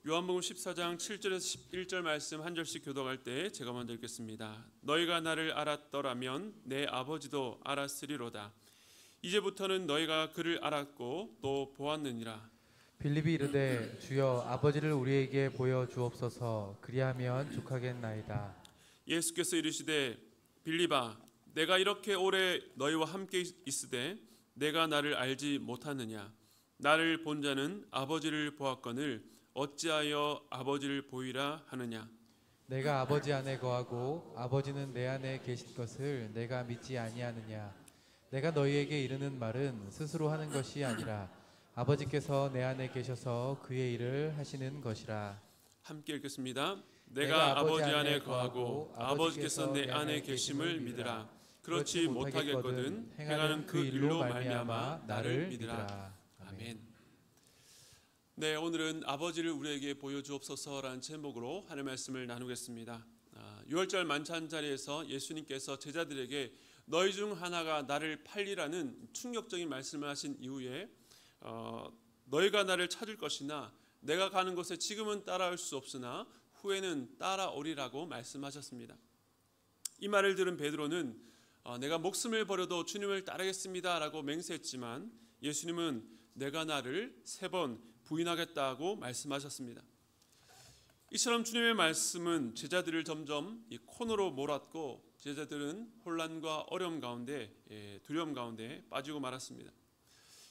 요한복음 14장 7절에서 11절 말씀 한 절씩 교독할 때 제가 먼저 읽겠습니다. 너희가 나를 알았더라면 내 아버지도 알았으리로다. 이제부터는 너희가 그를 알았고 또 보았느니라. 빌립이 이르되 주여 아버지를 우리에게 보여 주옵소서. 그리하면 족하겠나이다. 예수께서 이르시되 빌립아 내가 이렇게 오래 너희와 함께 있으되 내가 나를 알지 못하느냐. 나를 본 자는 아버지를 보았거늘 어찌하여 아버지를 보이라 하느냐. 내가 아버지 안에 거하고 아버지는 내 안에 계신 것을 내가 믿지 아니하느냐. 내가 너희에게 이르는 말은 스스로 하는 것이 아니라 아버지께서 내 안에 계셔서 그의 일을 하시는 것이라. 함께 읽겠습니다. 내가 아버지 안에 거하고 아버지께서 내 안에 계심을 믿으라. 그렇지 못하겠거든 행하는 그 일로 말미암아 나를 믿으라. 아멘. 네, 오늘은 아버지를 우리에게 보여주옵소서라는 제목으로 하나님의 말씀을 나누겠습니다. 6월절 만찬 자리에서 예수님께서 제자들에게 너희 중 하나가 나를 팔리라는 충격적인 말씀을 하신 이후에 너희가 나를 찾을 것이나 내가 가는 곳에 지금은 따라올 수 없으나 후에는 따라오리라고 말씀하셨습니다. 이 말을 들은 베드로는 내가 목숨을 버려도 주님을 따르겠습니다 라고 맹세했지만 예수님은 내가 나를 3번 부인하겠다고 말씀하셨습니다. 이처럼 주님의 말씀은 제자들을 점점 이 코너로 몰았고 제자들은 혼란과 어려움 가운데 두려움 가운데 빠지고 말았습니다.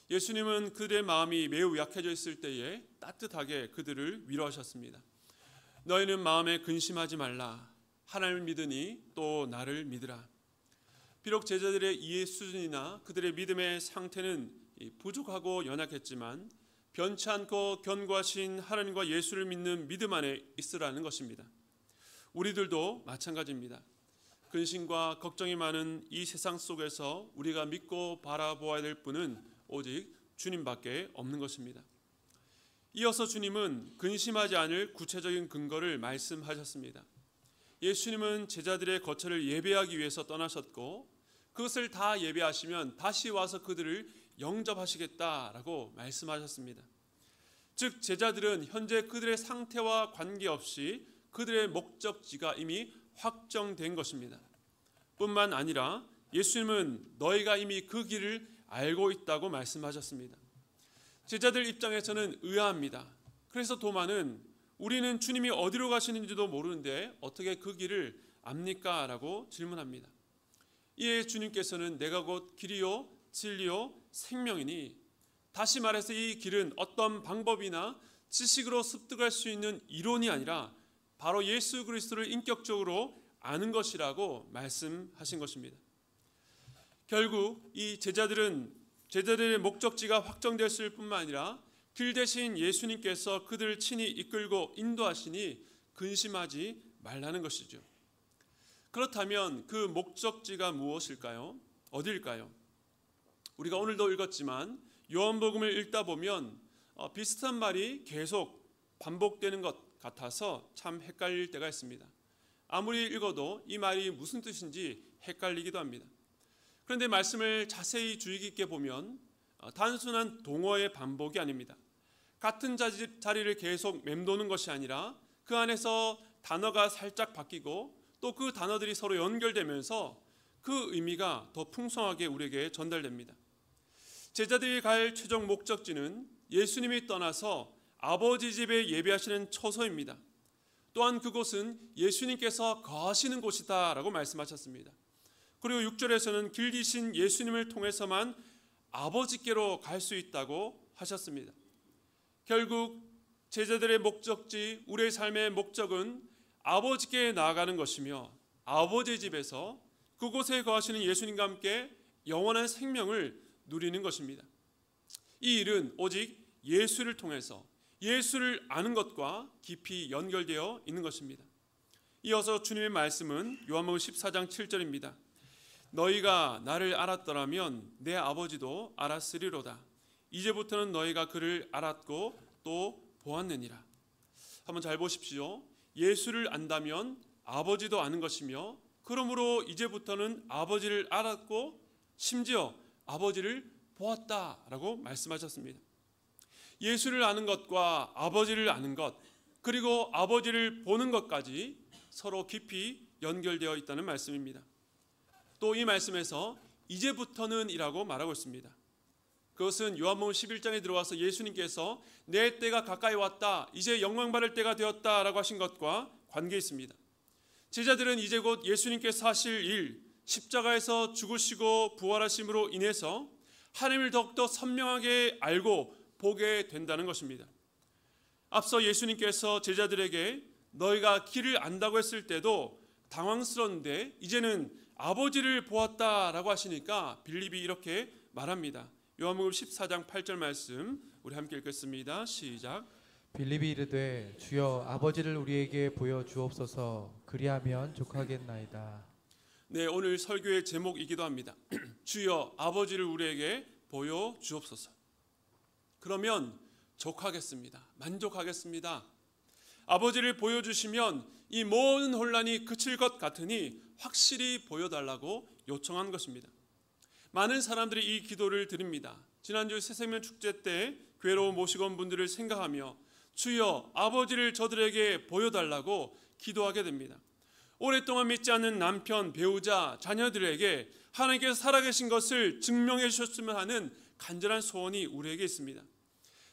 예수님은 그들의 마음이 매우 약해져 있을 때에 따뜻하게 그들을 위로하셨습니다. 너희는 마음에 근심하지 말라. 하나님을 믿으니 또 나를 믿으라. 비록 제자들의 이해 수준이나 그들의 믿음의 상태는 부족하고 연약했지만 변치 않고 견고하신 하나님과 예수를 믿는 믿음 안에 있으라는 것입니다. 우리들도 마찬가지입니다. 근심과 걱정이 많은 이 세상 속에서 우리가 믿고 바라보아야 될 분은 오직 주님밖에 없는 것입니다. 이어서 주님은 근심하지 않을 구체적인 근거를 말씀하셨습니다. 예수님은 제자들의 거처를 예배하기 위해서 떠나셨고 그것을 다 예배하시면 다시 와서 그들을 영접하시겠다라고 말씀하셨습니다. 즉 제자들은 현재 그들의 상태와 관계없이 그들의 목적지가 이미 확정된 것입니다. 뿐만 아니라 예수님은 너희가 이미 그 길을 알고 있다고 말씀하셨습니다. 제자들 입장에서는 의아합니다. 그래서 도마는 우리는 주님이 어디로 가시는지도 모르는데 어떻게 그 길을 압니까? 라고 질문합니다. 이에 주님께서는 내가 곧 길이요 진리요 생명이니, 다시 말해서 이 길은 어떤 방법이나 지식으로 습득할 수 있는 이론이 아니라 바로 예수 그리스도를 인격적으로 아는 것이라고 말씀하신 것입니다. 결국 이 제자들의 목적지가 확정됐을 뿐만 아니라 길 대신 예수님께서 그들을 친히 이끌고 인도하시니 근심하지 말라는 것이죠. 그렇다면 그 목적지가 무엇일까요? 어디일까요? 우리가 오늘도 읽었지만 요한복음을 읽다 보면 비슷한 말이 계속 반복되는 것 같아서 참 헷갈릴 때가 있습니다. 아무리 읽어도 이 말이 무슨 뜻인지 헷갈리기도 합니다. 그런데 말씀을 자세히 주의 깊게 보면 단순한 동어의 반복이 아닙니다. 같은 자리를 계속 맴도는 것이 아니라 그 안에서 단어가 살짝 바뀌고 또 그 단어들이 서로 연결되면서 그 의미가 더 풍성하게 우리에게 전달됩니다. 제자들이 갈 최종 목적지는 예수님이 떠나서 아버지 집에 예배하시는 처소입니다. 또한 그곳은 예수님께서 거하시는 곳이다 라고 말씀하셨습니다. 그리고 6절에서는 길이신 예수님을 통해서만 아버지께로 갈 수 있다고 하셨습니다. 결국 제자들의 목적지, 우리의 삶의 목적은 아버지께 나아가는 것이며 아버지의 집에서 그곳에 거하시는 예수님과 함께 영원한 생명을 누리는 것입니다. 이 일은 오직 예수를 통해서 예수를 아는 것과 깊이 연결되어 있는 것입니다. 이어서 주님의 말씀은 요한복음 14장 7절입니다. 너희가 나를 알았더라면 내 아버지도 알았으리로다. 이제부터는 너희가 그를 알았고 또 보았느니라. 한번 잘 보십시오. 예수를 안다면 아버지도 아는 것이며 그러므로 이제부터는 아버지를 알았고 심지어 아버지를 보았다라고 말씀하셨습니다. 예수를 아는 것과 아버지를 아는 것, 그리고 아버지를 보는 것까지 서로 깊이 연결되어 있다는 말씀입니다. 또 이 말씀에서 이제부터는 이라고 말하고 있습니다. 그것은 요한복음 11장에 들어와서 예수님께서 내 때가 가까이 왔다, 이제 영광 받을 때가 되었다라고 하신 것과 관계 있습니다. 제자들은 이제 곧 예수님께서 하실 일, 십자가에서 죽으시고 부활하심으로 인해서 하나님을 더욱더 선명하게 알고 보게 된다는 것입니다. 앞서 예수님께서 제자들에게 너희가 길을 안다고 했을 때도 당황스러운데 이제는 아버지를 보았다라고 하시니까 빌립이 이렇게 말합니다. 요한복음 14장 8절 말씀 우리 함께 읽겠습니다. 시작. 빌립이 이르되 주여 아버지를 우리에게 보여 주옵소서. 그리하면 족하겠나이다. 네, 오늘 설교의 제목이기도 합니다. 주여 아버지를 우리에게 보여 주옵소서. 그러면 족하겠습니다. 만족하겠습니다. 아버지를 보여주시면 이 모든 혼란이 그칠 것 같으니 확실히 보여달라고 요청한 것입니다. 많은 사람들이 이 기도를 드립니다. 지난주 새생명 축제 때 괴로워 모시고 온 분들을 생각하며 주여 아버지를 저들에게 보여달라고 기도하게 됩니다. 오랫동안 믿지 않는 남편, 배우자, 자녀들에게 하나님께서 살아계신 것을 증명해 주셨으면 하는 간절한 소원이 우리에게 있습니다.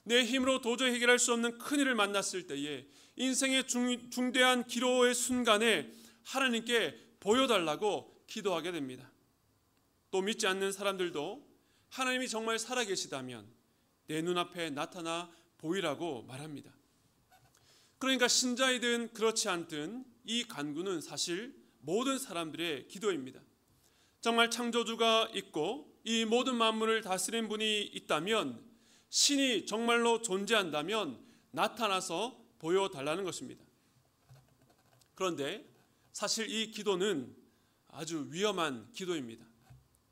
내 힘으로 도저히 해결할 수 없는 큰일을 만났을 때에 인생의 중대한 기로의 순간에 하나님께 보여달라고 기도하게 됩니다. 또 믿지 않는 사람들도 하나님이 정말 살아계시다면 내 눈앞에 나타나 보이라고 말합니다. 그러니까 신자이든 그렇지 않든 이 간구는 사실 모든 사람들의 기도입니다. 정말 창조주가 있고 이 모든 만물을 다스린 분이 있다면, 신이 정말로 존재한다면 나타나서 보여달라는 것입니다. 그런데 사실 이 기도는 아주 위험한 기도입니다.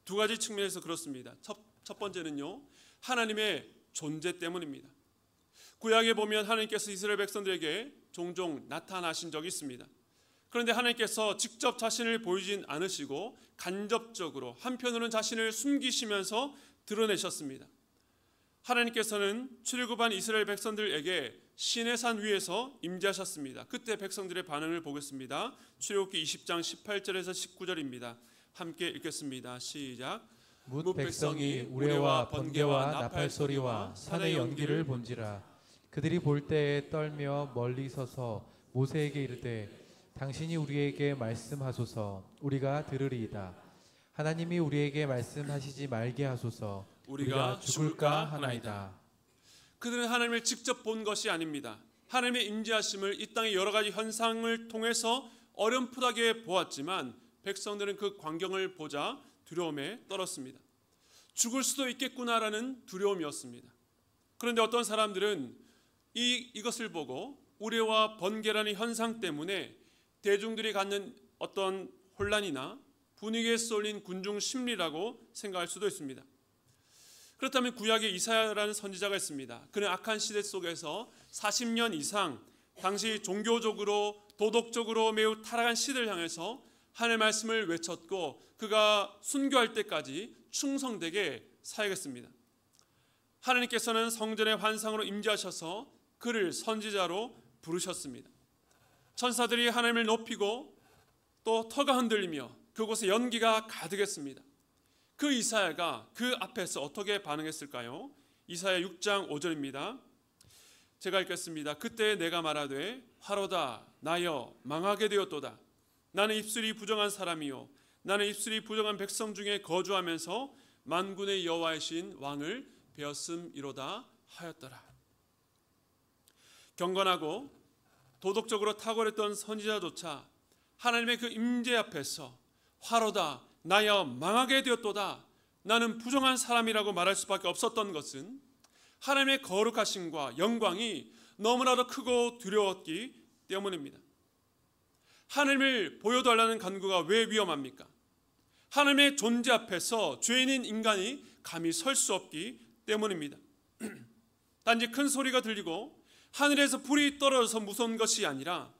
두 가지 측면에서 그렇습니다. 첫 번째는요, 하나님의 존재 때문입니다. 구약에 보면 하나님께서 이스라엘 백성들에게 종종 나타나신 적이 있습니다. 그런데 하나님께서 직접 자신을 보이진 않으시고 간접적으로 한편으로는 자신을 숨기시면서 드러내셨습니다. 하나님께서는 출애굽한 이스라엘 백성들에게 시내산 위에서 임재하셨습니다. 그때 백성들의 반응을 보겠습니다. 출애굽기 20장 18절에서 19절입니다. 함께 읽겠습니다. 시작. 뭇 백성이 우레와 번개와 나팔 소리와 산의 연기를 본지라. 그들이 볼 때에 떨며 멀리 서서 모세에게 이르되 당신이 우리에게 말씀하소서. 우리가 들으리이다. 하나님이 우리에게 말씀하시지 말게 하소서. 우리가 죽을까 하나이다. 그들은 하나님을 직접 본 것이 아닙니다. 하나님의 임재하심을 이 땅의 여러 가지 현상을 통해서 어렴풋하게 보았지만 백성들은 그 광경을 보자 두려움에 떨었습니다. 죽을 수도 있겠구나라는 두려움이었습니다. 그런데 어떤 사람들은 이것을 보고 우레와 번개라는 현상 때문에 대중들이 갖는 어떤 혼란이나 분위기에 쏠린 군중 심리라고 생각할 수도 있습니다. 그렇다면 구약에 이사야라는 선지자가 있습니다. 그는 악한 시대 속에서 40년 이상 당시 종교적으로 도덕적으로 매우 타락한 시대를 향해서 하나님의 말씀을 외쳤고 그가 순교할 때까지 충성되게 사역했습니다. 하나님께서는 성전의 환상으로 임재하셔서 그를 선지자로 부르셨습니다. 천사들이 하나님을 높이고 또 터가 흔들리며 그곳에 연기가 가득했습니다. 그 이사야가 그 앞에서 어떻게 반응했을까요? 이사야 6장 5절입니다. 제가 읽겠습니다. 그때 내가 말하되 화로다 나여 망하게 되었도다. 나는 입술이 부정한 사람이요 나는 입술이 부정한 백성 중에 거주하면서 만군의 여호와이신 왕을 배었음이로다 하였더라. 경건하고 도덕적으로 탁월했던 선지자조차 하나님의 그 임재 앞에서 화로다 나여 망하게 되었도다. 나는 부정한 사람이라고 말할 수밖에 없었던 것은 하나님의 거룩하심과 영광이 너무나도 크고 두려웠기 때문입니다. 하나님을 보여달라는 간구가 왜 위험합니까? 하나님의 존재 앞에서 죄인인 인간이 감히 설 수 없기 때문입니다. 단지 큰 소리가 들리고 하늘에서 불이 떨어져서 무서운 것이 아니라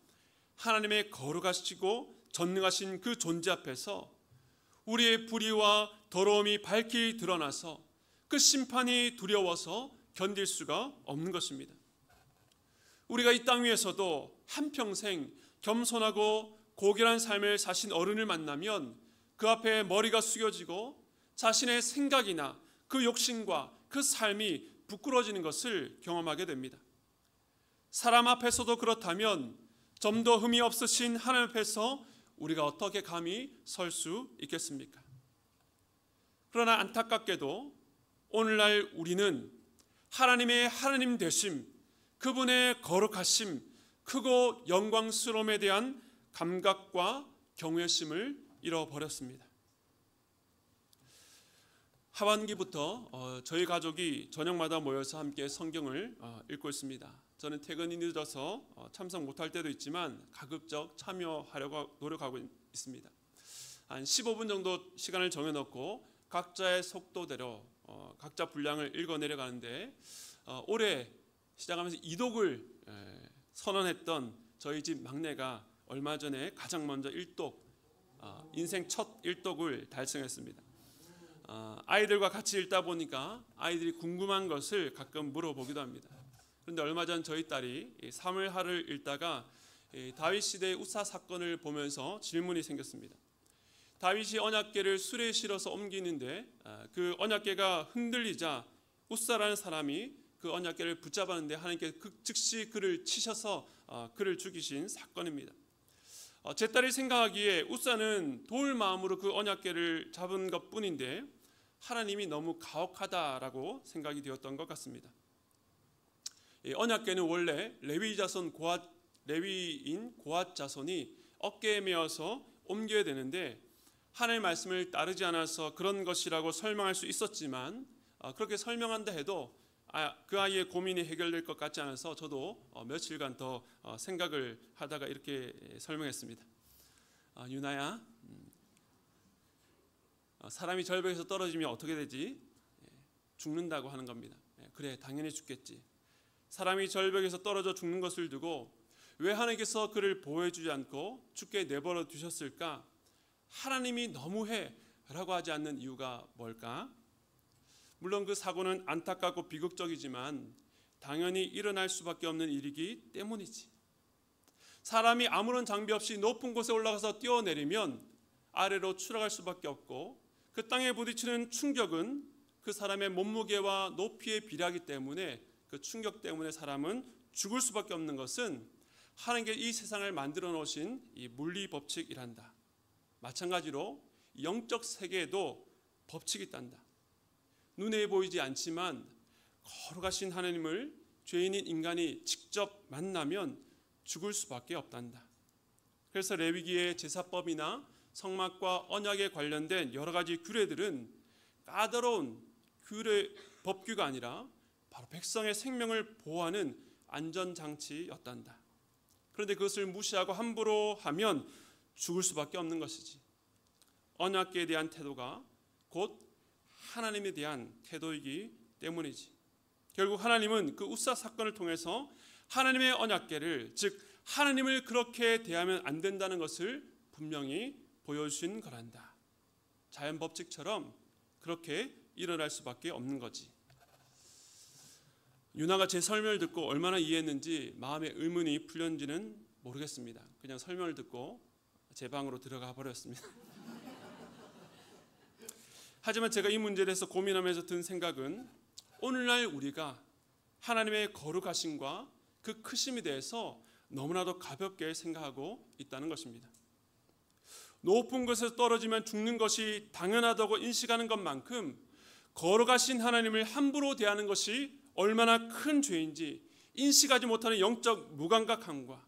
하나님의 거룩하시고 전능하신 그 존재 앞에서 우리의 불의와 더러움이 밝히 드러나서 그 심판이 두려워서 견딜 수가 없는 것입니다. 우리가 이 땅 위에서도 한평생 겸손하고 고결한 삶을 사신 어른을 만나면 그 앞에 머리가 숙여지고 자신의 생각이나 그 욕심과 그 삶이 부끄러워지는 것을 경험하게 됩니다. 사람 앞에서도 그렇다면 좀 더 흠이 없으신 하나님 앞에서 우리가 어떻게 감히 설 수 있겠습니까? 그러나 안타깝게도 오늘날 우리는 하나님의 하나님 되심, 그분의 거룩하심, 크고 영광스러움에 대한 감각과 경외심을 잃어버렸습니다. 하반기부터 저희 가족이 저녁마다 모여서 함께 성경을 읽고 있습니다. 저는 퇴근이 늦어서 참석 못할 때도 있지만 가급적 참여하려고 노력하고 있습니다. 한 15분 정도 시간을 정해놓고 각자의 속도대로 각자 분량을 읽어 내려가는데 올해 시작하면서 이독을 선언했던 저희 집 막내가 얼마 전에 가장 먼저 인생 첫 일독을 달성했습니다. 아이들과 같이 읽다 보니까 아이들이 궁금한 것을 가끔 물어보기도 합니다. 그런데 얼마 전 저희 딸이 사무엘하를 읽다가 다윗 시대의 우사 사건을 보면서 질문이 생겼습니다. 다윗이 언약궤를 수레에 실어서 옮기는데 그 언약궤가 흔들리자 우사라는 사람이 그 언약궤를 붙잡았는데 하나님께 즉시 그를 치셔서 그를 죽이신 사건입니다. 제 딸이 생각하기에 우사는 도울 마음으로 그 언약궤를 잡은 것뿐인데 하나님이 너무 가혹하다라고 생각이 되었던 것 같습니다. 언약궤는 원래 레위인 고앗 자손이 어깨에 메어서 옮겨야 되는데 하나님의 말씀을 따르지 않아서 그런 것이라고 설명할 수 있었지만 그렇게 설명한다 해도 그 아이의 고민이 해결될 것 같지 않아서 저도 며칠간 더 생각을 하다가 이렇게 설명했습니다. 유나야, 사람이 절벽에서 떨어지면 어떻게 되지? 죽는다고 하는 겁니다. 그래, 당연히 죽겠지. 사람이 절벽에서 떨어져 죽는 것을 두고 왜 하나님께서 그를 보호해주지 않고 죽게 내버려 두셨을까? 하나님이 너무해 라고 하지 않는 이유가 뭘까? 물론 그 사고는 안타깝고 비극적이지만 당연히 일어날 수밖에 없는 일이기 때문이지. 사람이 아무런 장비 없이 높은 곳에 올라가서 뛰어내리면 아래로 추락할 수밖에 없고 그 땅에 부딪히는 충격은 그 사람의 몸무게와 높이에 비례하기 때문에 그 충격 때문에 사람은 죽을 수밖에 없는 것은 하나님께서 이 세상을 만들어 놓으신 이 물리 법칙이란다. 마찬가지로 영적 세계에도 법칙이 있단다. 눈에 보이지 않지만 거룩하신 하나님을 죄인인 인간이 직접 만나면 죽을 수밖에 없단다. 그래서 레위기의 제사법이나 성막과 언약에 관련된 여러 가지 규례들은 까다로운 법규가 아니라 바로 백성의 생명을 보호하는 안전장치였단다. 그런데 그것을 무시하고 함부로 하면 죽을 수밖에 없는 것이지. 언약궤에 대한 태도가 곧 하나님에 대한 태도이기 때문이지. 결국 하나님은 그 우사 사건을 통해서 하나님의 언약궤를, 즉 하나님을 그렇게 대하면 안 된다는 것을 분명히 보여주신 거란다. 자연 법칙처럼 그렇게 일어날 수밖에 없는 거지. 유나가 제 설명을 듣고 얼마나 이해했는지 마음의 의문이 풀렸는지는 모르겠습니다. 그냥 설명을 듣고 제 방으로 들어가 버렸습니다. 하지만 제가 이 문제에 대해서 고민하면서 든 생각은 오늘날 우리가 하나님의 거룩하심과 그 크심에 대해서 너무나도 가볍게 생각하고 있다는 것입니다. 높은 곳에서 떨어지면 죽는 것이 당연하다고 인식하는 것만큼 거룩하신 하나님을 함부로 대하는 것이 얼마나 큰 죄인지 인식하지 못하는 영적 무감각함과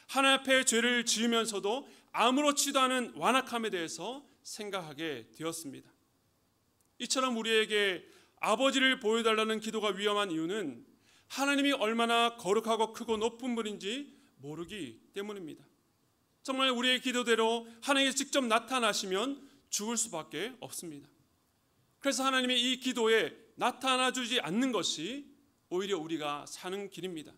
하나님 앞에 죄를 지으면서도 아무렇지도 않은 완악함에 대해서 생각하게 되었습니다. 이처럼 우리에게 아버지를 보여달라는 기도가 위험한 이유는 하나님이 얼마나 거룩하고 크고 높은 분인지 모르기 때문입니다. 정말 우리의 기도대로 하나님이 직접 나타나시면 죽을 수밖에 없습니다. 그래서 하나님의 이 기도에 나타나주지 않는 것이 오히려 우리가 사는 길입니다.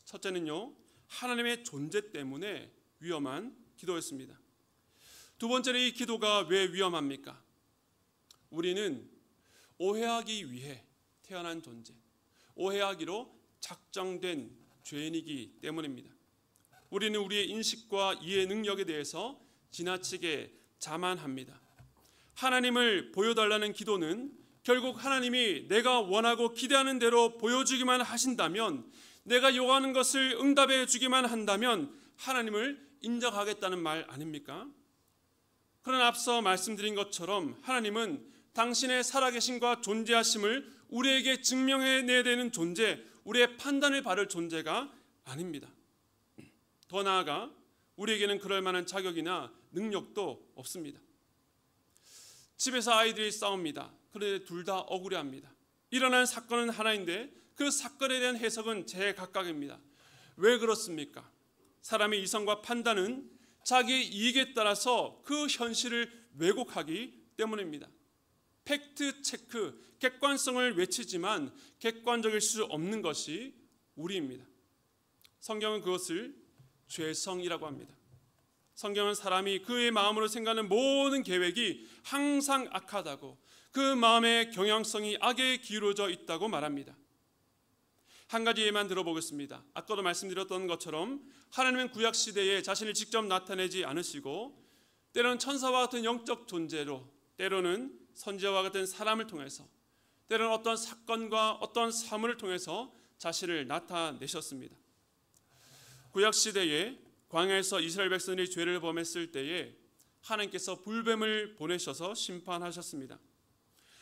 첫째는요, 하나님의 존재 때문에 위험한 기도였습니다. 두 번째로 이 기도가 왜 위험합니까? 우리는 오해하기 위해 태어난 존재, 오해하기로 작정된 죄인이기 때문입니다. 우리는 우리의 인식과 이해 능력에 대해서 지나치게 자만합니다. 하나님을 보여달라는 기도는 결국 하나님이 내가 원하고 기대하는 대로 보여주기만 하신다면, 내가 요구하는 것을 응답해 주기만 한다면 하나님을 인정하겠다는 말 아닙니까? 그러나 앞서 말씀드린 것처럼 하나님은 당신의 살아계심과 존재하심을 우리에게 증명해내야 되는 존재, 우리의 판단을 받을 존재가 아닙니다. 더 나아가 우리에게는 그럴 만한 자격이나 능력도 없습니다. 집에서 아이들이 싸웁니다. 그런데 둘 다 억울해합니다. 일어난 사건은 하나인데 그 사건에 대한 해석은 제각각입니다. 왜 그렇습니까? 사람의 이성과 판단은 자기의 이익에 따라서 그 현실을 왜곡하기 때문입니다. 팩트 체크, 객관성을 외치지만 객관적일 수 없는 것이 우리입니다. 성경은 그것을 죄성이라고 합니다. 성경은 사람이 그의 마음으로 생각하는 모든 계획이 항상 악하다고, 그 마음의 경향성이 악에 기울어져 있다고 말합니다. 한 가지 예만 들어보겠습니다. 아까도 말씀드렸던 것처럼 하나님은 구약시대에 자신을 직접 나타내지 않으시고 때로는 천사와 같은 영적 존재로, 때로는 선지자와 같은 사람을 통해서, 때로는 어떤 사건과 어떤 사물을 통해서 자신을 나타내셨습니다. 구약시대에 광야에서 이스라엘 백성들이 죄를 범했을 때에 하나님께서 불뱀을 보내셔서 심판하셨습니다.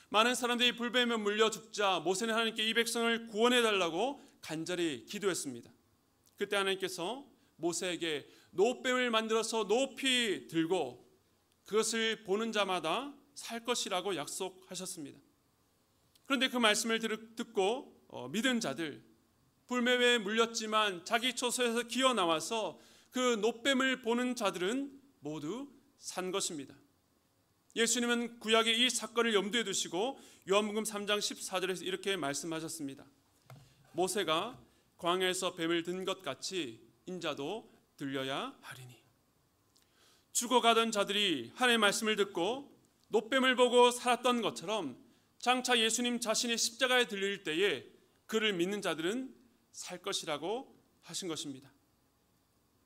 많은 사람들이 불뱀에 물려 죽자 모세는 하나님께 이 백성을 구원해달라고 간절히 기도했습니다. 그때 하나님께서 모세에게 노뱀을 만들어서 높이 들고 그것을 보는 자마다 살 것이라고 약속하셨습니다. 그런데 그 말씀을 듣고 믿은 자들, 불뱀에 물렸지만 자기 처소에서 기어 나와서 그 노뱀을 보는 자들은 모두 산 것입니다. 예수님은 구약의 이 사건을 염두에 두시고 요한복음 3장 14절에서 이렇게 말씀하셨습니다. 모세가 광야에서 뱀을 든 것 같이 인자도 들려야 하리니. 죽어가던 자들이 하나님의 말씀을 듣고 노뱀을 보고 살았던 것처럼 장차 예수님 자신의 십자가에 들릴 때에 그를 믿는 자들은 살 것이라고 하신 것입니다.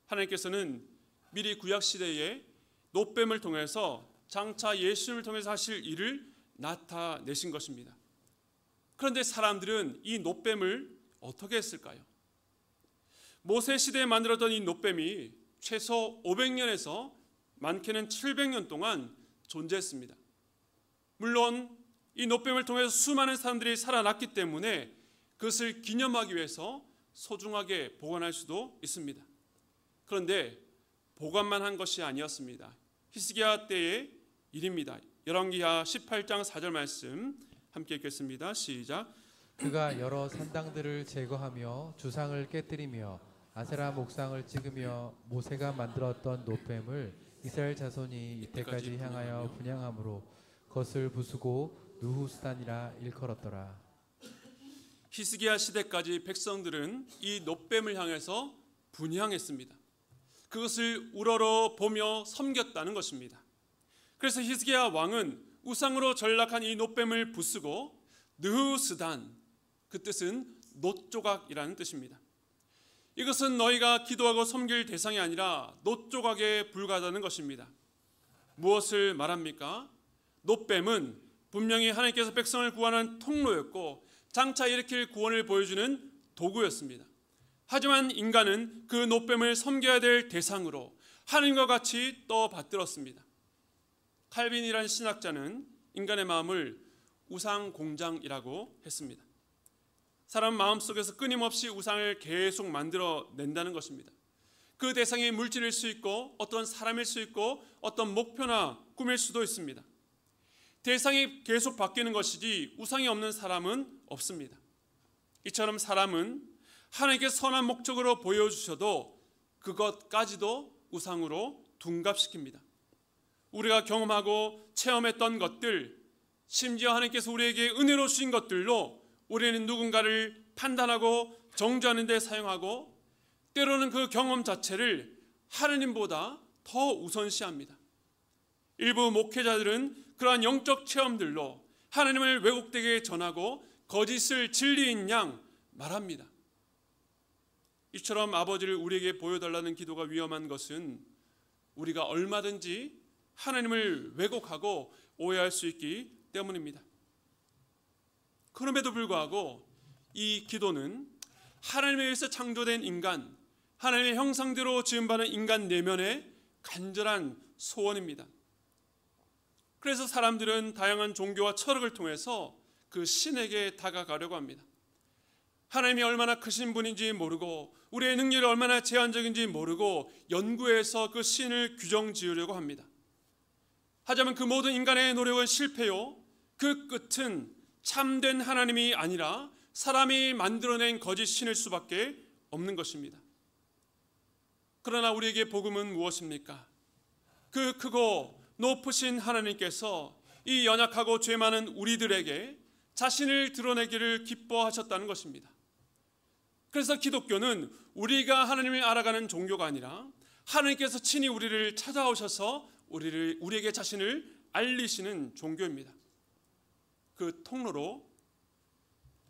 하나님께서는 미리 구약시대에 노뱀을 통해서 장차 예수님을 통해서 하실 일을 나타내신 것입니다. 그런데 사람들은 이 노뱀을 어떻게 했을까요? 모세 시대에 만들었던 이 노뱀이 최소 500년에서 많게는 700년 동안 존재했습니다. 물론 이 노뱀을 통해서 수많은 사람들이 살아났기 때문에 그것을 기념하기 위해서 소중하게 보관할 수도 있습니다. 그런데 보관만 한 것이 아니었습니다. 히스기야 때의 일입니다. 열왕기하 18장 4절 말씀 함께 읽겠습니다. 시작. 그가 여러 산당들을 제거하며 주상을 깨뜨리며 아세라 목상을 찍으며 모세가 만들었던 노뱀을 이스라엘 자손이 이때까지 향하여 분향함으로 그것을 부수고 누후스단이라 일컬었더라. 히스기야 시대까지 백성들은 이 노뱀을 향해서 분향했습니다. 그것을 우러러 보며 섬겼다는 것입니다. 그래서 히스기야 왕은 우상으로 전락한 이 노뱀을 부수고 느후스단, 그 뜻은 놋조각이라는 뜻입니다. 이것은 너희가 기도하고 섬길 대상이 아니라 놋조각에 불과하다는 것입니다. 무엇을 말합니까? 놋뱀은 분명히 하나님께서 백성을 구하는 통로였고 장차 일으킬 구원을 보여주는 도구였습니다. 하지만 인간은 그 놋뱀을 섬겨야 될 대상으로 하나님과 같이 떠받들었습니다. 칼빈이라는 신학자는 인간의 마음을 우상 공장이라고 했습니다. 사람 마음속에서 끊임없이 우상을 계속 만들어낸다는 것입니다. 그 대상이 물질일 수 있고 어떤 사람일 수 있고 어떤 목표나 꿈일 수도 있습니다. 대상이 계속 바뀌는 것이지 우상이 없는 사람은 없습니다. 이처럼 사람은 하나님께 선한 목적으로 보여주셔도 그것까지도 우상으로 둔갑시킵니다. 우리가 경험하고 체험했던 것들, 심지어 하나님께서 우리에게 은혜로 주신 것들로 우리는 누군가를 판단하고 정죄하는 데 사용하고 때로는 그 경험 자체를 하나님보다 더 우선시합니다. 일부 목회자들은 그러한 영적 체험들로 하나님을 왜곡되게 전하고 거짓을 진리인 양 말합니다. 이처럼 아버지를 우리에게 보여달라는 기도가 위험한 것은 우리가 얼마든지 하나님을 왜곡하고 오해할 수 있기 때문입니다. 그럼에도 불구하고 이 기도는 하나님에 의해서 창조된 인간, 하나님의 형상대로 지음받은 인간 내면의 간절한 소원입니다. 그래서 사람들은 다양한 종교와 철학을 통해서 그 신에게 다가가려고 합니다. 하나님이 얼마나 크신 분인지 모르고 우리의 능력이 얼마나 제한적인지 모르고 연구해서 그 신을 규정 지으려고 합니다. 하지만 그 모든 인간의 노력은 실패요. 그 끝은 참된 하나님이 아니라 사람이 만들어낸 거짓 신일 수밖에 없는 것입니다. 그러나 우리에게 복음은 무엇입니까? 그 크고 높으신 하나님께서 이 연약하고 죄 많은 우리들에게 자신을 드러내기를 기뻐하셨다는 것입니다. 그래서 기독교는 우리가 하나님을 알아가는 종교가 아니라 하나님께서 친히 우리를 찾아오셔서 우리에게 자신을 알리시는 종교입니다. 그 통로로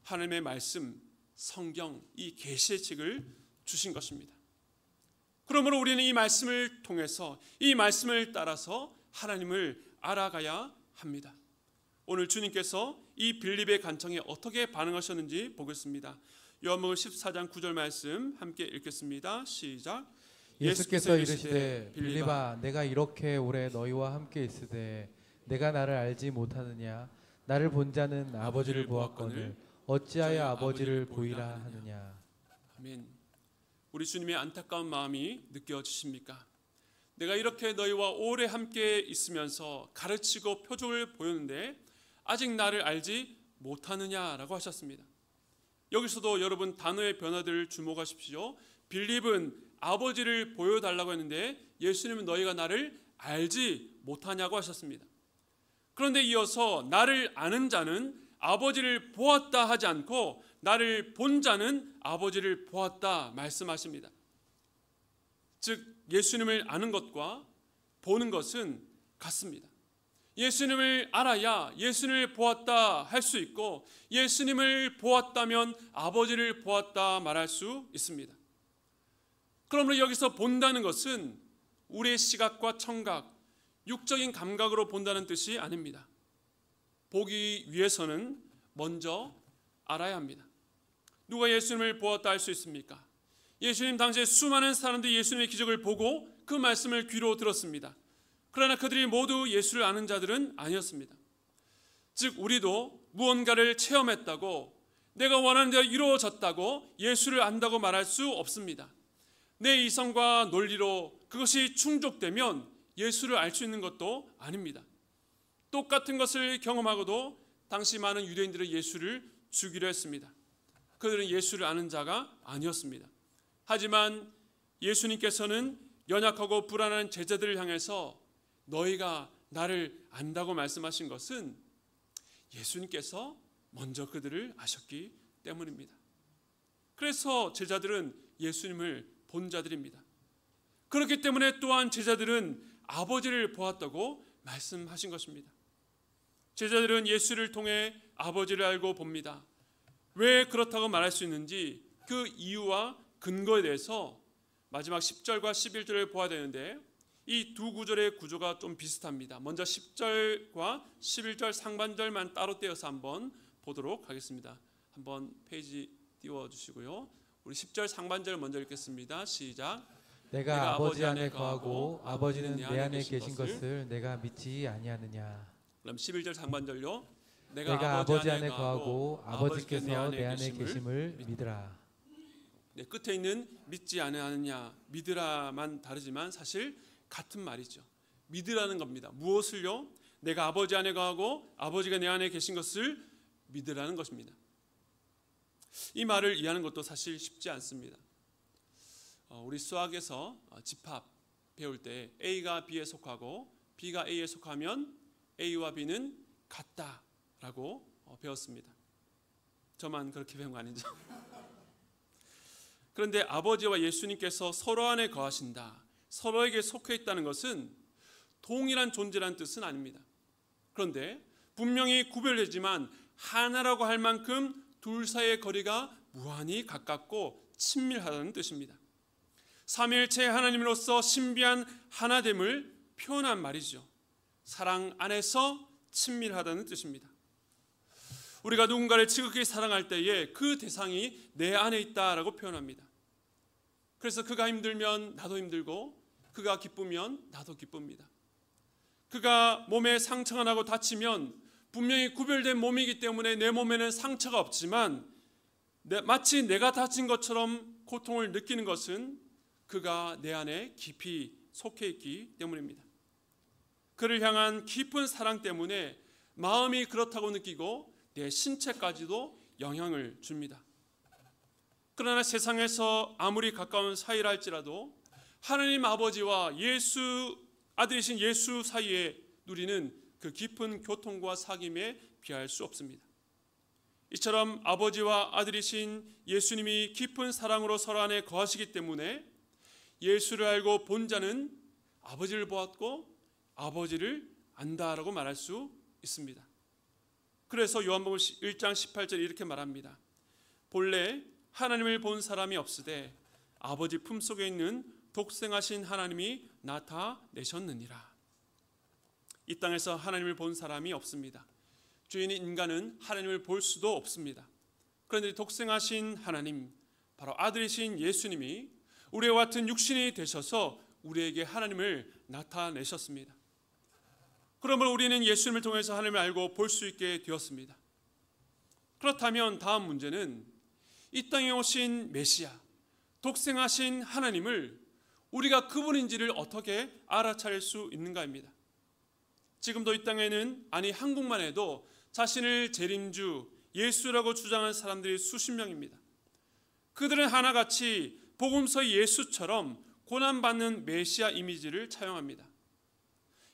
하나님의 말씀, 성경, 이 계시의 책을 주신 것입니다. 그러므로 우리는 이 말씀을 통해서 이 말씀을 따라서 하나님을 알아가야 합니다. 오늘 주님께서 이 빌립의 간청에 어떻게 반응하셨는지 보겠습니다. 요한복음 14장 9절 말씀 함께 읽겠습니다. 시작. 예수께서 이르시되 빌립아 내가 이렇게 오래 너희와 함께 있으되 내가 나를 알지 못하느냐? 나를 본 자는 아버지를 보았거늘 어찌하여 아버지를 보이라 하느냐? 아멘. 우리 주님의 안타까운 마음이 느껴지십니까? 내가 이렇게 너희와 오래 함께 있으면서 가르치고 표적을 보였는데 아직 나를 알지 못하느냐라고 하셨습니다. 여기서도 여러분 단어의 변화들을 주목하십시오. 빌립은 아버지를 보여달라고 했는데 예수님은 너희가 나를 알지 못하냐고 하셨습니다. 그런데 이어서 나를 아는 자는 아버지를 보았다 하지 않고 나를 본 자는 아버지를 보았다 말씀하십니다. 즉 예수님을 아는 것과 보는 것은 같습니다. 예수님을 알아야 예수님을 보았다 할 수 있고 예수님을 보았다면 아버지를 보았다 말할 수 있습니다. 그러므로 여기서 본다는 것은 우리의 시각과 청각, 육적인 감각으로 본다는 뜻이 아닙니다. 보기 위해서는 먼저 알아야 합니다. 누가 예수님을 보았다 할 수 있습니까? 예수님 당시에 수많은 사람들이 예수님의 기적을 보고 그 말씀을 귀로 들었습니다. 그러나 그들이 모두 예수를 아는 자들은 아니었습니다. 즉 우리도 무언가를 체험했다고 내가 원하는 대로 이루어졌다고 예수를 안다고 말할 수 없습니다. 내 이성과 논리로 그것이 충족되면 예수를 알 수 있는 것도 아닙니다. 똑같은 것을 경험하고도 당시 많은 유대인들은 예수를 죽이려 했습니다. 그들은 예수를 아는 자가 아니었습니다. 하지만 예수님께서는 연약하고 불안한 제자들을 향해서 너희가 나를 안다고 말씀하신 것은 예수님께서 먼저 그들을 아셨기 때문입니다. 그래서 제자들은 예수님을 본 자들입니다. 그렇기 때문에 또한 제자들은 아버지를 보았다고 말씀하신 것입니다. 제자들은 예수를 통해 아버지를 알고 봅니다. 왜 그렇다고 말할 수 있는지 그 이유와 근거에 대해서 마지막 10절과 11절을 보아야 되는데 이 두 구절의 구조가 좀 비슷합니다. 먼저 10절과 11절 상반절만 따로 떼어서 한번 보도록 하겠습니다. 한번 페이지 띄워주시고요. 우리 10절 상반절 먼저 읽겠습니다. 시작. 내가 아버지 안에 거하고 아버지는 내 안에 계신 것을 내가 믿지 아니하느냐? 그럼 11절 상반절요. 내가 아버지 안에 거하고 아버지께서 내 안에 계심을 믿으라. 네, 끝에 있는 믿지 아니하느냐 믿으라만 다르지만 사실 같은 말이죠. 믿으라는 겁니다. 무엇을요? 내가 아버지 안에 거하고 아버지가 내 안에 계신 것을 믿으라는 것입니다. 이 말을 이해하는 것도 사실 쉽지 않습니다. 우리 수학에서 집합 배울 때 A가 B에 속하고 B가 A에 속하면 A와 B는 같다라고 배웠습니다. 저만 그렇게 배운 거 아니죠? 그런데 아버지와 예수님께서 서로 안에 거하신다, 서로에게 속해 있다는 것은 동일한 존재라는 뜻은 아닙니다. 그런데 분명히 구별되지만 하나라고 할 만큼 둘 사이의 거리가 무한히 가깝고 친밀하다는 뜻입니다. 삼위일체 하나님으로서 신비한 하나됨을 표현한 말이죠. 사랑 안에서 친밀하다는 뜻입니다. 우리가 누군가를 지극히 사랑할 때에 그 대상이 내 안에 있다라고 표현합니다. 그래서 그가 힘들면 나도 힘들고, 그가 기쁘면 나도 기쁩니다. 그가 몸에 상처가 나고 다치면 분명히 구별된 몸이기 때문에 내 몸에는 상처가 없지만 마치 내가 다친 것처럼 고통을 느끼는 것은 그가 내 안에 깊이 속해 있기 때문입니다. 그를 향한 깊은 사랑 때문에 마음이 그렇다고 느끼고 내 신체까지도 영향을 줍니다. 그러나 세상에서 아무리 가까운 사이라 할지라도 하나님 아버지와 아들이신 예수 사이에 누리는 그 깊은 교통과 사귐에 비할 수 없습니다. 이처럼 아버지와 아들이신 예수님이 깊은 사랑으로 서로 안에 거하시기 때문에 예수를 알고 본 자는 아버지를 보았고 아버지를 안다라고 말할 수 있습니다. 그래서 요한복음 1장 18절에 이렇게 말합니다. 본래 하나님을 본 사람이 없으되 아버지 품속에 있는 독생하신 하나님이 나타내셨느니라. 이 땅에서 하나님을 본 사람이 없습니다. 죄인인 인간은 하나님을 볼 수도 없습니다. 그런데 독생하신 하나님, 바로 아들이신 예수님이 우리와 같은 육신이 되셔서 우리에게 하나님을 나타내셨습니다. 그러므로 우리는 예수님을 통해서 하나님을 알고 볼 수 있게 되었습니다. 그렇다면 다음 문제는 이 땅에 오신 메시아, 독생하신 하나님을 우리가 그분인지를 어떻게 알아차릴 수 있는가입니다. 지금도 이 땅에는, 아니 한국만 해도 자신을 재림주 예수라고 주장하는 사람들이 수십 명입니다. 그들은 하나같이 복음서의 예수처럼 고난받는 메시아 이미지를 차용합니다.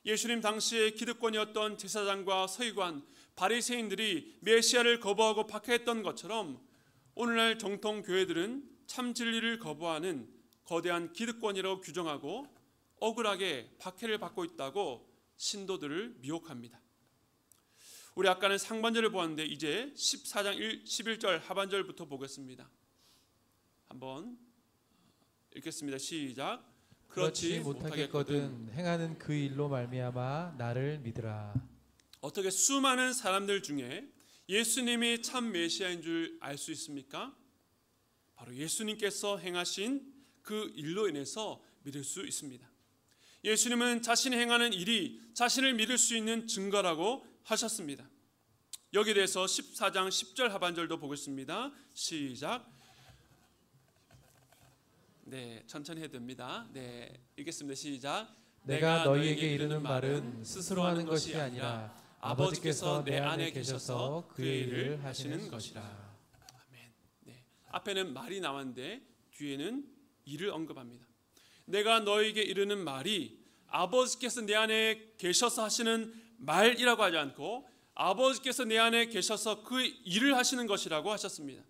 예수님 당시의 기득권이었던 제사장과 서기관, 바리새인들이 메시아를 거부하고 박해했던 것처럼 오늘날 정통 교회들은 참 진리를 거부하는 거대한 기득권이라고 규정하고 억울하게 박해를 받고 있다고 신도들을 미혹합니다. 우리 아까는 상반절을 보았는데 이제 14장 11절 하반절부터 보겠습니다. 한번 읽겠습니다. 시작. 그렇지 못하겠거든 행하는 그 일로 말미암아 나를 믿으라. 어떻게 수많은 사람들 중에 예수님이 참 메시아인 줄 알 수 있습니까? 바로 예수님께서 행하신 그 일로 인해서 믿을 수 있습니다. 예수님은 자신이 행하는 일이 자신을 믿을 수 있는 증거라고 하셨습니다. 여기에 대해서 14장 10절 하반절도 보겠습니다. 시작. 네, 천천히 해도 됩니다. 네, 읽겠습니다. 시작. 내가 너희에게 이르는 말은 스스로 하는 것이 아니라 아버지께서 내 안에 계셔서 그의 일을 하시는 것이라. 아멘. 네, 앞에는 말이 나왔는데 뒤에는 일을 언급합니다. 내가 너희에게 이르는 말이 아버지께서 내 안에 계셔서 하시는 말이라고 하지 않고 아버지께서 내 안에 계셔서 그 일을 하시는 것이라고 하셨습니다.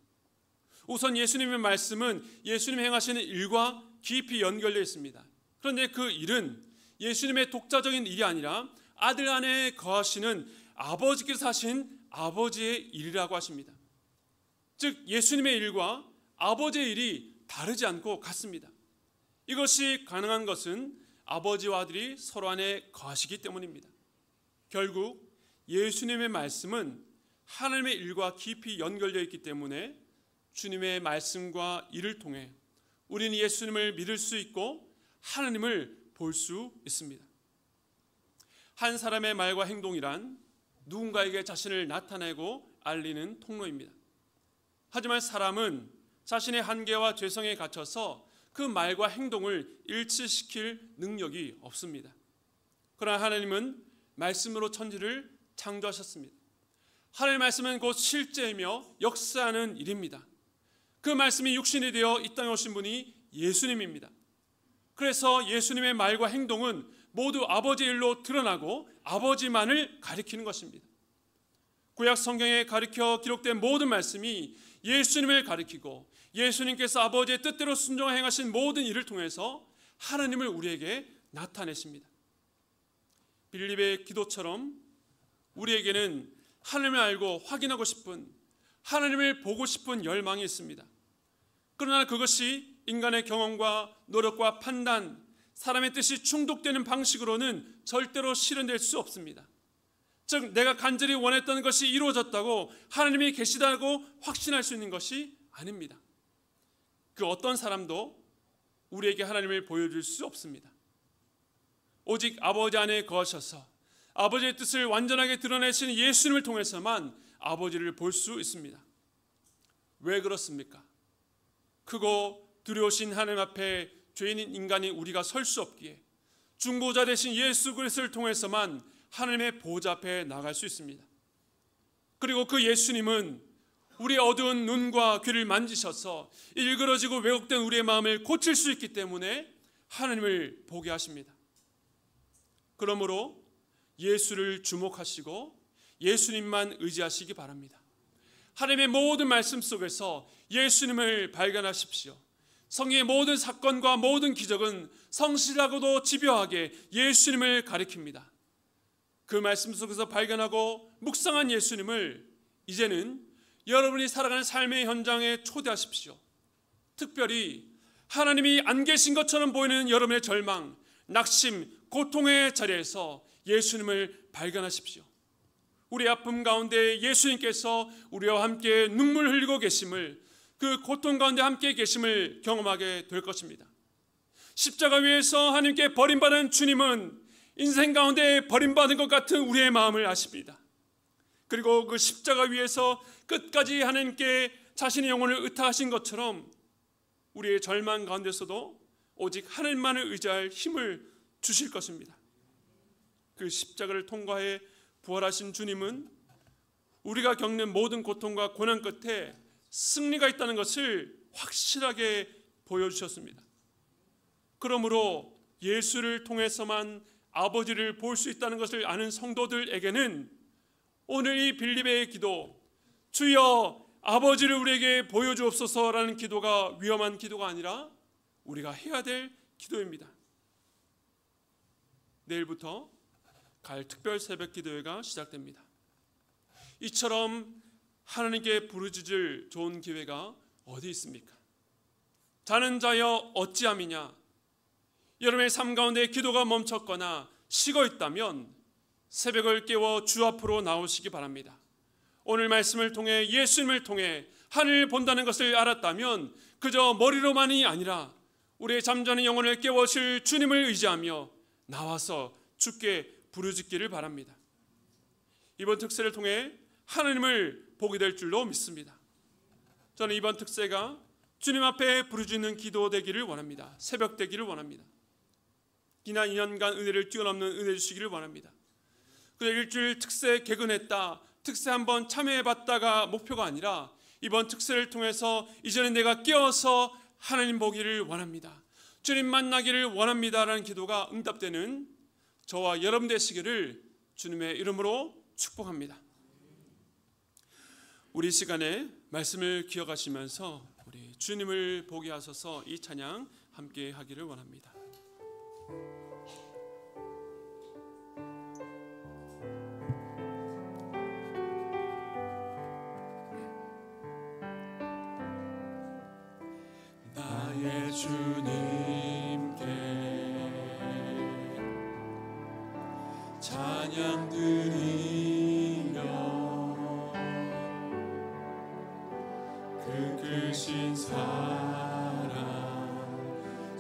우선 예수님의 말씀은 예수님 행하시는 일과 깊이 연결되어 있습니다. 그런데 그 일은 예수님의 독자적인 일이 아니라 아들 안에 거하시는 아버지께서 하신 아버지의 일이라고 하십니다. 즉 예수님의 일과 아버지의 일이 다르지 않고 같습니다. 이것이 가능한 것은 아버지와 아들이 서로 안에 거하시기 때문입니다. 결국 예수님의 말씀은 하나님의 일과 깊이 연결되어 있기 때문에 주님의 말씀과 일을 통해 우리는 예수님을 믿을 수 있고 하나님을 볼 수 있습니다. 한 사람의 말과 행동이란 누군가에게 자신을 나타내고 알리는 통로입니다. 하지만 사람은 자신의 한계와 죄성에 갇혀서 그 말과 행동을 일치시킬 능력이 없습니다. 그러나 하나님은 말씀으로 천지를 창조하셨습니다. 하나님의 말씀은 곧 실제이며 역사하는 일입니다. 그 말씀이 육신이 되어 이 땅에 오신 분이 예수님입니다. 그래서 예수님의 말과 행동은 모두 아버지의 일로 드러나고 아버지만을 가리키는 것입니다. 구약 성경에 가리켜 기록된 모든 말씀이 예수님을 가리키고 예수님께서 아버지의 뜻대로 순종하 행하신 모든 일을 통해서 하나님을 우리에게 나타내십니다. 빌립의 기도처럼 우리에게는 하나님을 알고 확인하고 싶은, 하나님을 보고 싶은 열망이 있습니다. 그러나 그것이 인간의 경험과 노력과 판단, 사람의 뜻이 충족되는 방식으로는 절대로 실현될 수 없습니다. 즉 내가 간절히 원했던 것이 이루어졌다고 하나님이 계시다고 확신할 수 있는 것이 아닙니다. 그 어떤 사람도 우리에게 하나님을 보여줄 수 없습니다. 오직 아버지 안에 거하셔서 아버지의 뜻을 완전하게 드러내시는 예수님을 통해서만 아버지를 볼 수 있습니다. 왜 그렇습니까? 크고 두려우신 하나님 앞에 죄인인 인간이 우리가 설 수 없기에 중보자 되신 예수 그리스도를 통해서만 하나님의 보좌 앞에 나갈 수 있습니다. 그리고 그 예수님은 우리의 어두운 눈과 귀를 만지셔서 일그러지고 왜곡된 우리의 마음을 고칠 수 있기 때문에 하나님을 보게 하십니다. 그러므로 예수를 주목하시고 예수님만 의지하시기 바랍니다. 하나님의 모든 말씀 속에서 예수님을 발견하십시오. 성경의 모든 사건과 모든 기적은 성실하고도 집요하게 예수님을 가리킵니다. 그 말씀 속에서 발견하고 묵상한 예수님을 이제는 여러분이 살아가는 삶의 현장에 초대하십시오. 특별히 하나님이 안 계신 것처럼 보이는 여러분의 절망, 낙심, 고통의 자리에서 예수님을 발견하십시오. 우리 아픔 가운데 예수님께서 우리와 함께 눈물 흘리고 계심을, 그 고통 가운데 함께 계심을 경험하게 될 것입니다. 십자가 위에서 하나님께 버림받은 주님은 인생 가운데 버림받은 것 같은 우리의 마음을 아십니다. 그리고 그 십자가 위에서 끝까지 하나님께 자신의 영혼을 의탁하신 것처럼 우리의 절망 가운데서도 오직 하나님만을 의지할 힘을 주실 것입니다. 그 십자가를 통과해 부활하신 주님은 우리가 겪는 모든 고통과 고난 끝에 승리가 있다는 것을 확실하게 보여주셨습니다. 그러므로 예수를 통해서만 아버지를 볼 수 있다는 것을 아는 성도들에게는 오늘 이 빌립의 기도, 주여 아버지를 우리에게 보여주옵소서라는 기도가 위험한 기도가 아니라 우리가 해야 될 기도입니다. 내일부터 가을 특별 새벽 기도회가 시작됩니다. 이처럼 하나님께 부르짖을 좋은 기회가 어디 있습니까? 자는 자여 어찌함이냐? 여러분의 삶 가운데 기도가 멈췄거나 식어 있다면 새벽을 깨워 주 앞으로 나오시기 바랍니다. 오늘 말씀을 통해 예수님을 통해 하늘을 본다는 것을 알았다면 그저 머리로만이 아니라 우리의 잠자는 영혼을 깨우실 주님을 의지하며 나와서 주께 부르짖기를 바랍니다. 이번 특세를 통해 하나님을 보게 될 줄로 믿습니다. 저는 이번 특세가 주님 앞에 부르짖는 기도 되기를 원합니다. 새벽 되기를 원합니다. 지난 2년간 은혜를 뛰어넘는 은혜 주시기를 원합니다. 그래서 일주일 특세 개근했다, 특세 한번 참여해봤다가 목표가 아니라 이번 특세를 통해서 이제는 내가 깨어서 하나님 보기를 원합니다. 주님 만나기를 원합니다라는 기도가 응답되는 저와 여러분 되시기를 주님의 이름으로 축복합니다. 우리 시간에 말씀을 기억하시면서 우리 주님을 보게 하셔서 이 찬양 함께 하기를 원합니다. 나의 주님께 찬양 드리며 그 크신 사랑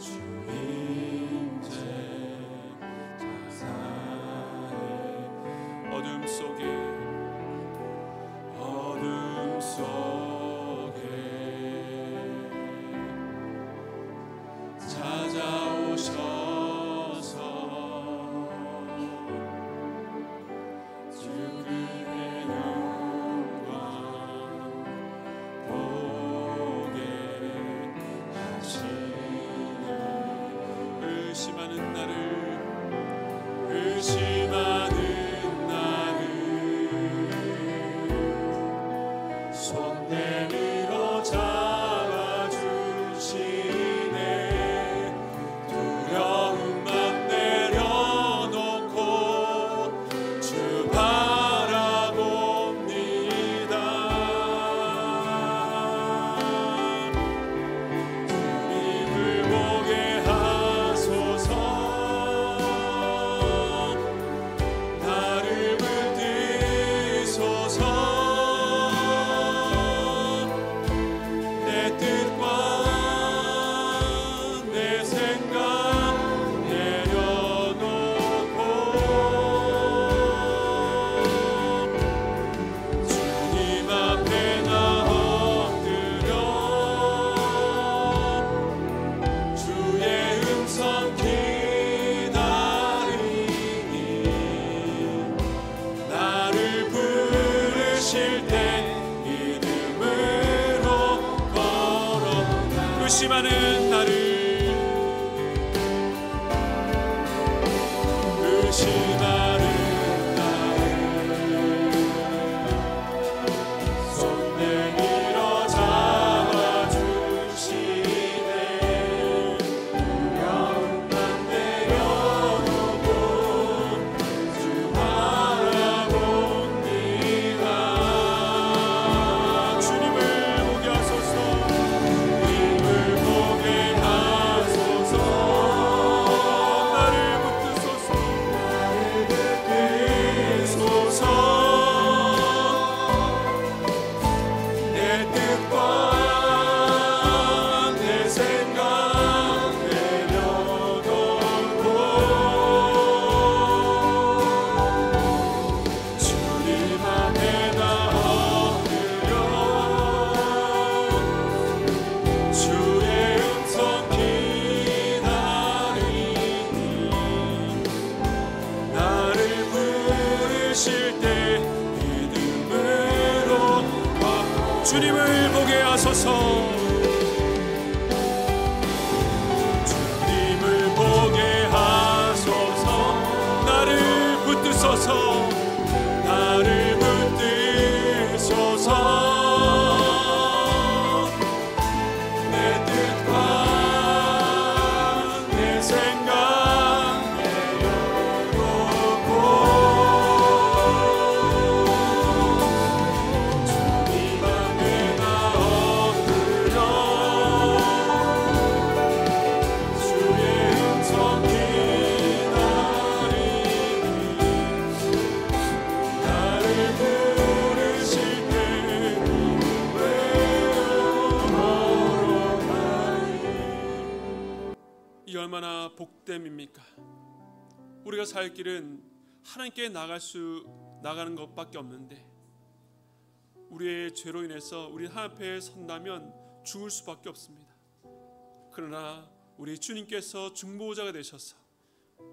주 임재 자사에 어둠 속에 찾아오셔서 주님의 영광 보게 의심하는 나를 의심하는 손 내밀어 잡아주시네. 두려움만 내려놓고 주 바라봅니다. 주님을 보게 하소서. 주님을 보게 하소서. 나를 붙드소서. 소서 내 뜻과 내 생각 내려놓고 주님 앞에 나 엎드려 주의 음성 기다리니 나를 부르실 때 믿음으로 주님을 보게 하소서. 주님을 보게 하소서. 나를 붙드소서. 나를 붙드소서. 내 뜻과 내 생각 내려놓고 주님 앞에 나 엎드려 주의 음성 기다리니 나를 부르실 때 믿음으로 걸어가니. 이 얼마나 복됨입니까? 우리가 살 길은 하나님께 나가는 것밖에 없는데 우리의 죄로 인해서 우리 하나님 앞에 선다면 죽을 수밖에 없습니다. 그러나 우리 주님께서 중보자가 되셔서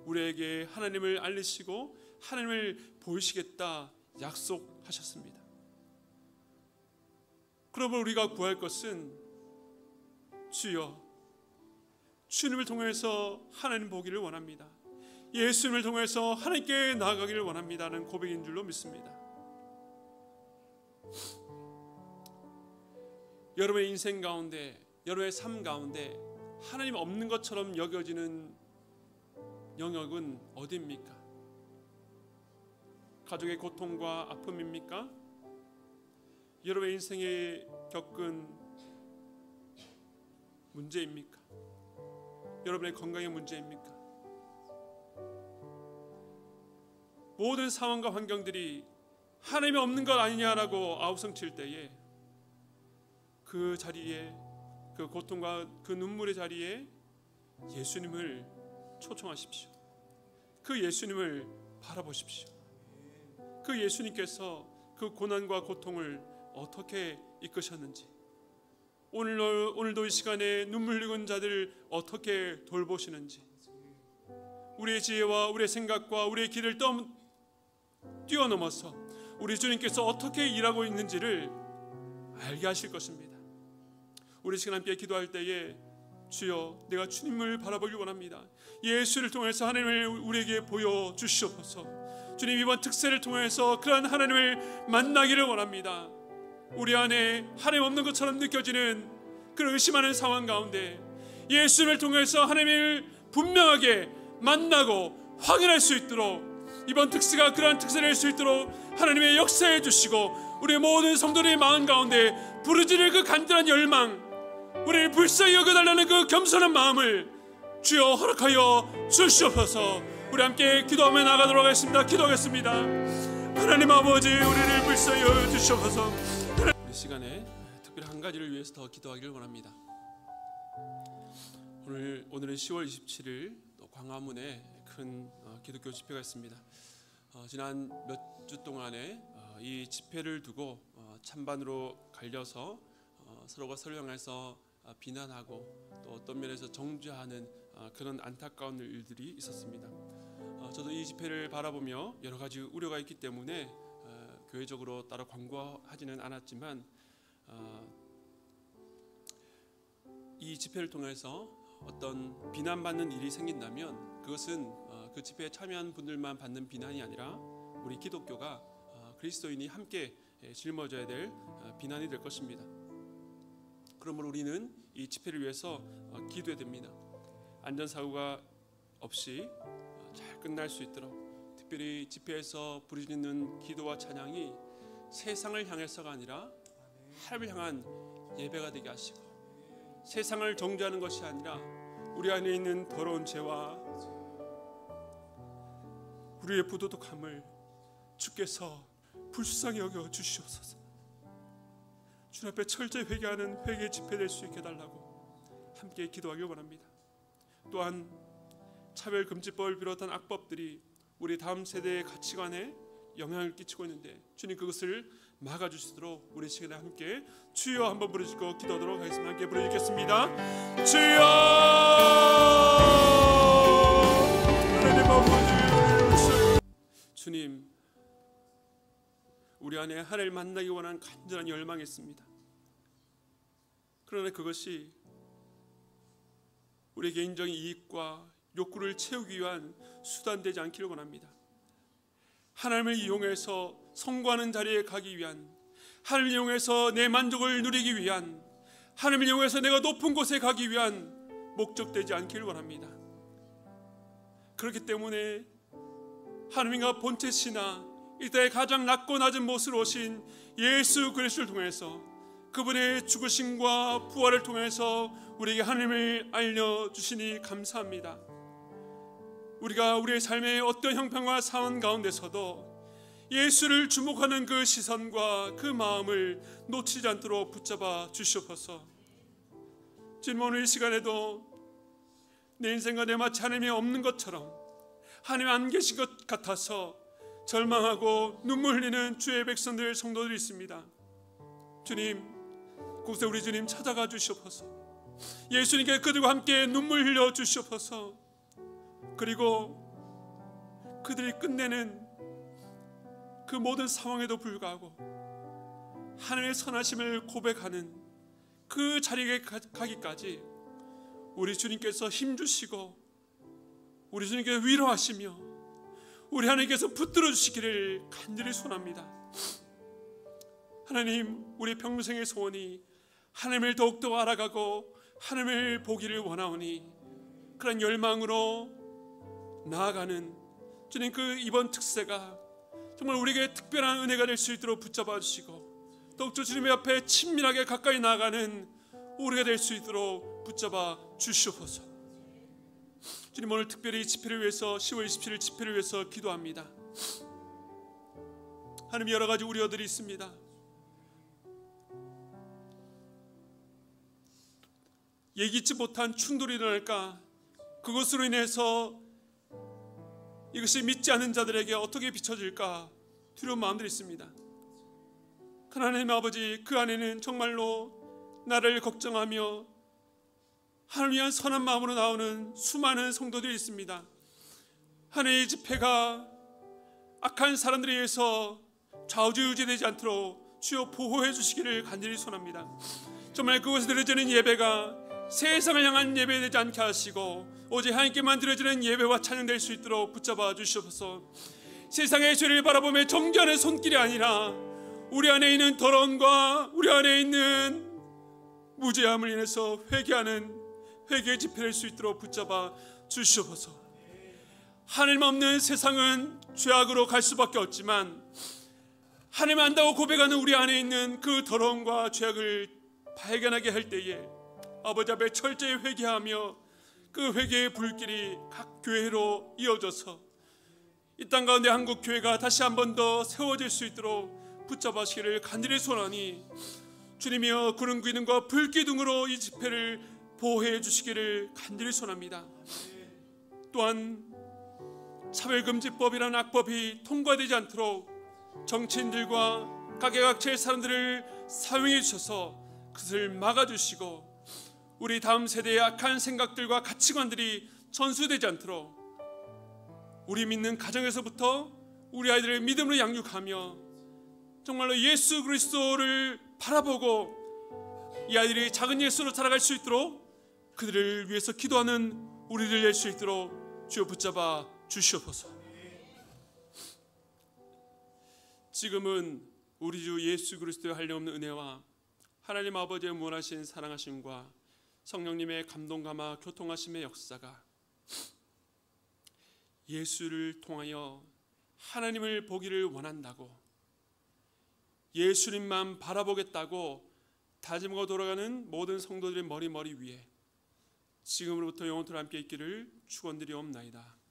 우리에게 하나님을 알리시고 하나님을 보이시겠다 약속하셨습니다. 그러므로 우리가 구할 것은 주여 주님을 통해서 하나님 보기를 원합니다. 예수님을 통해서 하나님께 나아가기를 원합니다는 고백인 줄로 믿습니다. 여러분의 인생 가운데, 여러분의 삶 가운데 하나님 없는 것처럼 여겨지는 영역은 어디입니까? 가족의 고통과 아픔입니까? 여러분의 인생에 겪은 문제입니까? 여러분의 건강의 문제입니까? 모든 상황과 환경들이 하나님이 없는 것 아니냐라고 아우성칠 때에 그 자리에, 그 고통과 그 눈물의 자리에 예수님을 초청하십시오. 그 예수님을 바라보십시오. 그 예수님께서 그 고난과 고통을 어떻게 이끄셨는지, 오늘도 이 시간에 눈물 흘리는 자들을 어떻게 돌보시는지, 우리의 지혜와 우리의 생각과 우리의 길을 뛰어넘어서 우리 주님께서 어떻게 일하고 있는지를 알게 하실 것입니다. 우리 시간 함께 기도할 때에 주여 내가 주님을 바라보길 원합니다. 예수를 통해서 하나님을 우리에게 보여주시옵소서. 주님 이번 특세를 통해서 그러한 하나님을 만나기를 원합니다. 우리 안에 하나님 없는 것처럼 느껴지는 그런 의심하는 상황 가운데 예수를 통해서 하나님을 분명하게 만나고 확인할 수 있도록 이번 특세가 그러한 특세를 할 수 있도록 하나님의 역사해 주시고 우리의 모든 성도들의 마음 가운데 부르짖을 그 간절한 열망, 우리를 불쌍히 여겨달라는 그 겸손한 마음을 주여 허락하여 주시옵소서. 우리 함께 기도하며 나가도록 하겠습니다. 기도하겠습니다. 하나님 아버지 우리를 불쌍히 여겨주시옵소서. 이 시간에 특별히 한 가지를 위해서 더 기도하기를 원합니다. 오늘은 10월 27일 광화문에 큰 기독교 집회가 있습니다. 지난 몇 주 동안에 이 집회를 두고 찬반으로 갈려서 서로가 서로 향해서 비난하고 또 어떤 면에서 정죄하는 그런 안타까운 일들이 있었습니다. 저도 이 집회를 바라보며 여러 가지 우려가 있기 때문에 교회적으로 따로 광고하지는 않았지만 이 이 집회를 통해서 어떤 비난받는 일이 생긴다면 그것은 그 집회에 참여한 분들만 받는 비난이 아니라 우리 기독교가 그리스도인이 함께 짊어져야 될 비난이 될 것입니다. 그러므로 우리는 이 집회를 위해서 기도해야 됩니다. 안전사고가 없이 잘 끝날 수 있도록 특별히 집회에서 부르짖는 기도와 찬양이 세상을 향해서가 아니라 하나님을 향한 예배가 되게 하시고 세상을 정죄하는 것이 아니라 우리 안에 있는 더러운 죄와 우리의 부도덕함을 주께서 불쌍히 여겨 주시옵소서. 주 앞에 철저히 회개하는 회개 집회 될 수 있게 해달라고 함께 기도하길 원합니다. 또한 차별금지법을 비롯한 악법들이 우리 다음 세대의 가치관에 영향을 끼치고 있는데 주님 그것을 막아주시도록 우리 시간에 함께 주여 한번 부르시고 기도하도록 하겠습니다. 함께 부르짖겠습니다. 주여 하나님 아버지 주님 우리 안에 하나님을 만나기 원하는 간절한 열망이 있습니다. 그러나 그것이 우리 개인적인 이익과 욕구를 채우기 위한 수단되지 않기를 원합니다. 하나님을 이용해서 성공하는 자리에 가기 위한, 하나님을 이용해서 내 만족을 누리기 위한, 하나님을 이용해서 내가 높은 곳에 가기 위한 목적되지 않기를 원합니다. 그렇기 때문에 하나님과 본체시나 이 땅에 가장 낮고 낮은 모습으로 오신 예수 그리스도를 통해서 그분의 죽으심과 부활을 통해서 우리에게 하나님을 알려주시니 감사합니다. 우리가 우리의 삶의 어떤 형편과 상황 가운데서도 예수를 주목하는 그 시선과 그 마음을 놓치지 않도록 붙잡아 주시옵소서. 주님 오늘 이 시간에도 내 인생과 내 마치 하나님이 없는 것처럼 하나님 안 계신 것 같아서 절망하고 눈물 흘리는 주의 백성들 성도들이 있습니다. 주님 곳에 우리 주님 찾아가 주시옵소서. 예수님께 그들과 함께 눈물 흘려 주시옵소서. 그리고 그들이 끝내는 그 모든 상황에도 불구하고 하나님의 선하심을 고백하는 그 자리에 가기까지 우리 주님께서 힘주시고 우리 주님께서 위로하시며 우리 하나님께서 붙들어 주시기를 간절히 소원합니다. 하나님 우리 평생의 소원이 하나님을 더욱더 알아가고 하나님을 보기를 원하오니 그런 열망으로 나아가는 주님 그 이번 특세가 정말 우리에게 특별한 은혜가 될 수 있도록 붙잡아 주시고 더욱더 주님의 앞에 친밀하게 가까이 나아가는 우리가 될 수 있도록 붙잡아 주시옵소서. 주님 오늘 특별히 집회를 위해서 10월 27일 집회를 위해서 기도합니다. 하나님 여러 가지 우려들이 있습니다. 예기치 못한 충돌이 일어날까 그것으로 인해서 이것이 믿지 않는 자들에게 어떻게 비춰질까 두려운 마음들이 있습니다. 하나님 아버지 그 안에는 정말로 나를 걱정하며 하나님을 위한 선한 마음으로 나오는 수많은 성도들이 있습니다. 하나님의 집회가 악한 사람들에 의해서 좌우지우지되지 않도록 주여 보호해 주시기를 간절히 소원합니다. 정말 그곳에 드려지는 예배가 세상을 향한 예배 되지 않게 하시고 오직 하나님께만 드려지는 예배와 찬양될 수 있도록 붙잡아 주시옵소서. 세상의 죄를 바라보며 정죄하는 손길이 아니라 우리 안에 있는 더러움과 우리 안에 있는 무죄함을 인해서 회개하는 회개의 집회될 수 있도록 붙잡아 주시옵소서. 하나님 없는 세상은 죄악으로 갈 수밖에 없지만 하나님 안다고 고백하는 우리 안에 있는 그 더러움과 죄악을 발견하게 할 때에 아버지 앞에 철저히 회개하며 그 회개의 불길이 각 교회로 이어져서 이 땅 가운데 한국 교회가 다시 한 번 더 세워질 수 있도록 붙잡으시기를 간절히 소원하니 주님이여 구름 기둥과 불 기둥으로 이 집회를 보호해 주시기를 간절히 소원합니다. 또한 차별금지법이라는 악법이 통과되지 않도록 정치인들과 각계각층의 사람들을 사용해 주셔서 그것을 막아주시고 우리 다음 세대의 악한 생각들과 가치관들이 전수되지 않도록 우리 믿는 가정에서부터 우리 아이들을 믿음으로 양육하며 정말로 예수 그리스도를 바라보고 이 아이들이 작은 예수로 자라갈 수 있도록 그들을 위해서 기도하는 우리를 낼 수 있도록 주여 붙잡아 주시옵소서. 지금은 우리 주 예수 그리스도의 한량없는 은혜와 하나님 아버지의 무한하신 사랑하심과 성령님의 감동감화 교통하심의 역사가 예수를 통하여 하나님을 보기를 원한다고, 예수님만 바라보겠다고 다짐하고 돌아가는 모든 성도들의 머리 위에 지금으로부터 영원토록 함께 있기를 축원드리옵나이다.